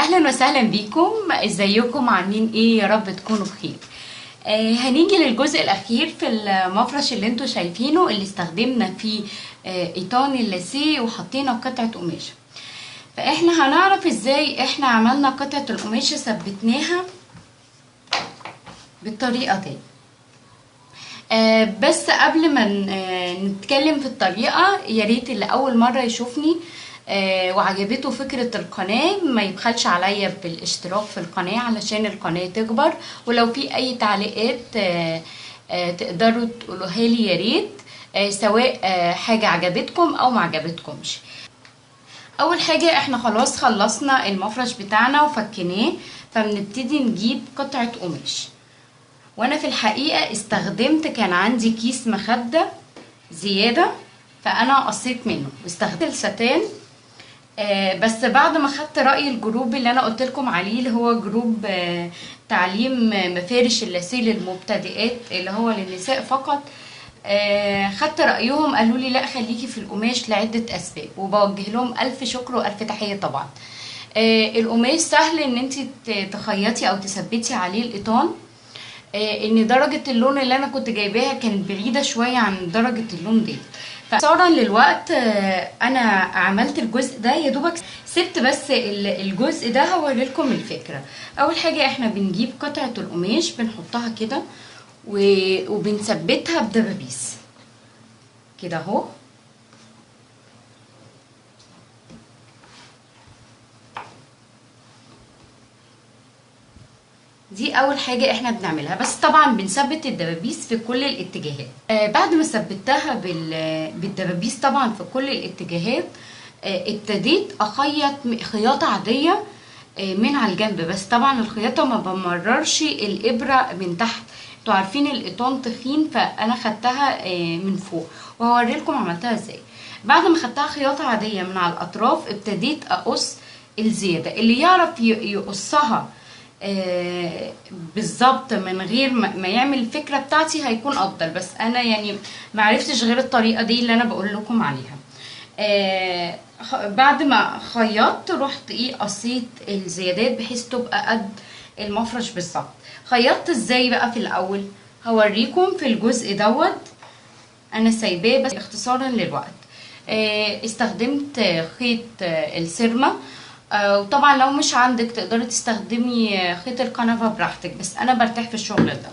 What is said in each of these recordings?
اهلا وسهلا بيكم. ازيكم؟ عاملين ايه؟ يا رب تكونوا بخير. هنيجي للجزء الاخير في المفرش اللي انتوا شايفينه، اللي استخدمنا فيه ايطان اللاسيه وحطينا قطعه قماشه. فاحنا هنعرف ازاي احنا عملنا قطعه القماشه ثبتناها بالطريقه دي. بس قبل ما نتكلم في الطريقة، يا ريت اللي أول مرة يشوفني وعجبته فكرة القناة ما يبخلش عليا بالاشتراك في القناة علشان القناة تكبر. ولو في أي تعليقات تقدروا تقولوها لي يا ريت، سواء حاجة عجبتكم أو ما عجبتكمش. أول حاجة احنا خلاص خلصنا المفرش بتاعنا وفكناه، فبنبتدي نجيب قطعة قماش. وانا في الحقيقة استخدمت، كان عندي كيس مخدة زيادة فانا قصيت منه واستخدمت الستان. بس بعد ما خدت رأي الجروب اللي انا قلت لكم عليه، اللي هو جروب تعليم مفارش اللاسيه للمبتدئات، اللي هو للنساء فقط. خدت رأيهم، قالوا لي لا خليكي في القماش لعدة اسباب، وبوجه لهم الف شكر والف تحية طبعا. القماش سهل ان انت تخيطي او تثبتي عليه القطان. ان درجة اللون اللي انا كنت جايباها كانت بعيدة شوية عن درجة اللون دي. فاختصارا للوقت انا عملت الجزء ده يا دوبك، سبت بس الجزء ده هوريلكم الفكرة. اول حاجة احنا بنجيب قطعة القماش بنحطها كده وبنثبتها بدبابيس كده اهو. دي اول حاجة احنا بنعملها، بس طبعا بنثبت الدبابيس في كل الاتجاهات. بعد ما ثبتها بالدبابيس طبعا في كل الاتجاهات، ابتديت اخيط خياطة عادية من على الجنب. بس طبعا الخياطة ما بمررش الابرة من تحت، انتوا عارفين القطان تخين، فانا خدتها من فوق وهوريلكم عملتها ازاي. بعد ما خدتها خياطة عادية من على الاطراف، ابتديت اقص الزيادة. اللي يعرف يقصها بالظبط من غير ما يعمل الفكرة بتاعتي هيكون افضل، بس انا يعني معرفتش غير الطريقة دي اللي انا بقول لكم عليها. بعد ما خيطت رحت قصيت الزيادات بحيث تبقى قد المفرش بالظبط. خيطت ازاي بقى في الاول؟ هوريكم في الجزء دوت، انا سايباه بس اختصارا للوقت. استخدمت خيط السيرما، وطبعا لو مش عندك تقدري تستخدمي خيط الكنفة براحتك، بس انا برتاح في الشغل ده.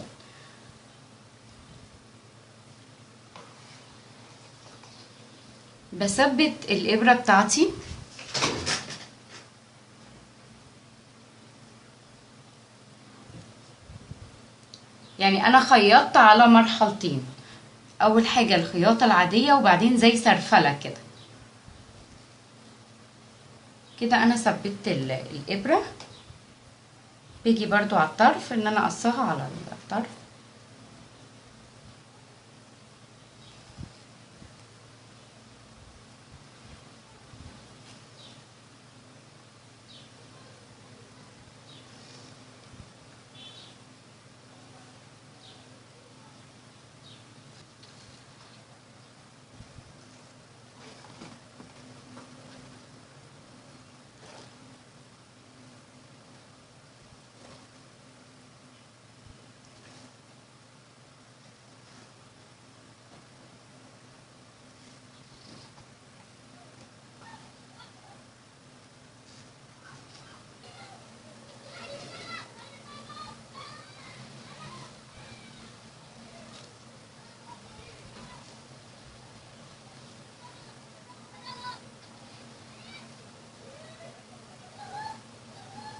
بثبت الابرة بتاعتي يعني انا خيطت على مرحلتين، اول حاجة الخياطة العادية وبعدين زي سرفلة كده. كده انا ثبت الابرة. بيجي برضو على الطرف ان انا اقصها على الطرف.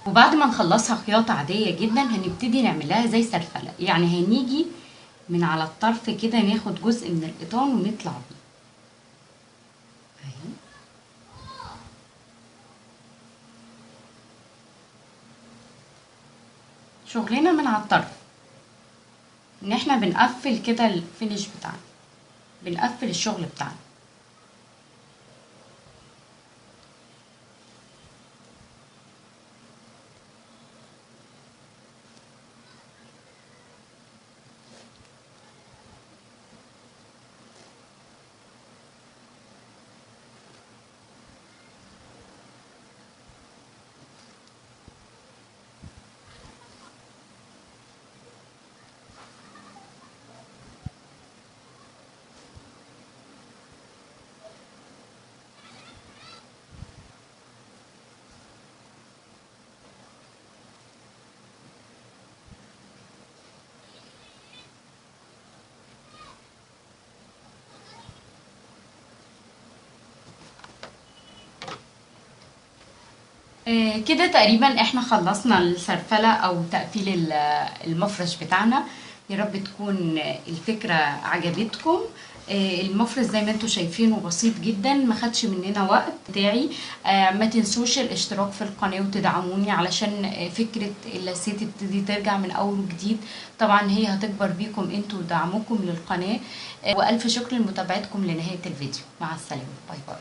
وبعد ما نخلصها خياطة عادية جدا هنبتدي نعملها زي سرفلة، يعني هنيجي من على الطرف كده ناخد جزء من القطان ونطلع بيه اهي. شغلنا من على الطرف ان احنا بنقفل كده الفينش بتاعنا، بنقفل الشغل بتاعنا. كده تقريبا احنا خلصنا السرفلة او تقفيل المفرش بتاعنا. يا رب تكون الفكرة عجبتكم. المفرش زي ما انتم شايفينه بسيط جدا، ما خدش مننا وقت بتاعي. ما تنسوش الاشتراك في القناة وتدعموني علشان فكرة اللاسيه تبتدي ترجع من اول وجديد. طبعا هي هتكبر بيكم انتوا ودعمكم للقناة. والف شكر لمتابعتكم لنهاية الفيديو. مع السلامة، باي باي.